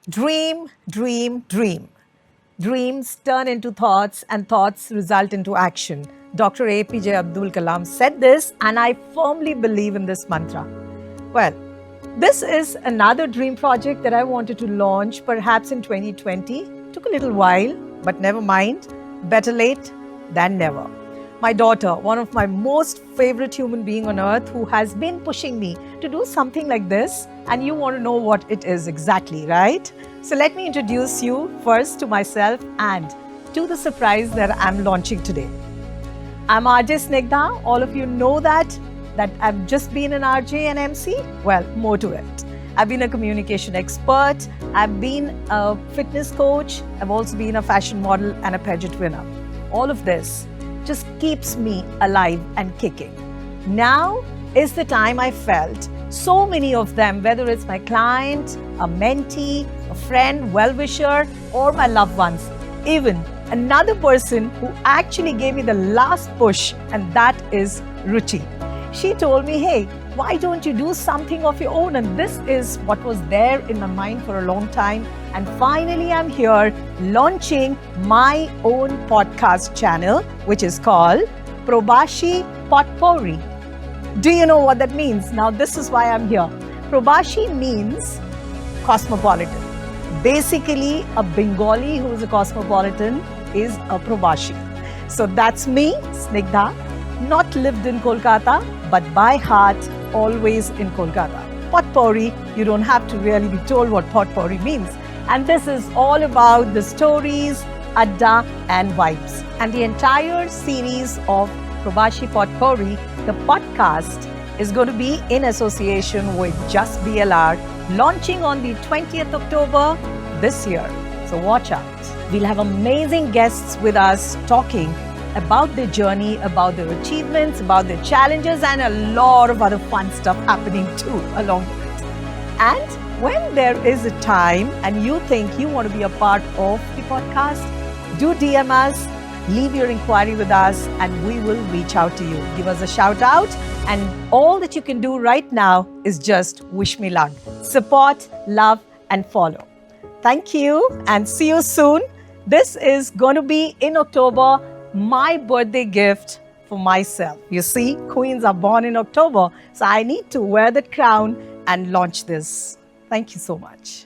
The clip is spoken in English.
Dream, dream, dream. Dreams turn into thoughts and thoughts result into action. Dr. APJ Abdul Kalam said this, and I firmly believe in this mantra. Well, this is another dream project that I wanted to launch perhaps in 2020. Took a little while, but never mind. Better late than never. My daughter, one of my most favorite human being on earth, who has been pushing me to do something like this, and you want to know what it is exactly, right? So let me introduce you first to myself and to the surprise that I'm launching today. I'm RJ Snigdha. All of you know that I've just been an RJ and MC. Well, more to it. I've been a communication expert. I've been a fitness coach. I've also been a fashion model and a pageant winner. All of this just keeps me alive and kicking. Now is the time I felt so many of them, whether it's my client, a mentee, a friend, well-wisher, or my loved ones, even another person who actually gave me the last push, and that is Ruchi. She told me, hey, why don't you do something of your own? And this is what was there in my mind for a long time. And finally, I'm here launching my own podcast channel, which is called Probashi Potpourri. Do you know what that means? Now, this is why I'm here. Probashi means cosmopolitan. Basically, a Bengali who is a cosmopolitan is a Probashi. So that's me, Snigdha, not lived in Kolkata, but by heart, always in Kolkata. Potpourri, you don't have to really be told what potpourri means. And this is all about the stories, adda and vibes. And the entire series of Probashi Potpourri, the podcast, is going to be in association with Just BLR, launching on the 20th October this year. So watch out. We'll have amazing guests with us talking about their journey, about their achievements, about their challenges, and a lot of other fun stuff happening too along with it. And when there is a time and you think you want to be a part of the podcast, do DM us, leave your inquiry with us, and we will reach out to you. Give us a shout out, and all that you can do right now is just wish me luck. Support, love, and follow. Thank you, and see you soon. This is going to be in October, my birthday gift for myself. You see, queens are born in October, so I need to wear that crown and launch this. Thank you so much.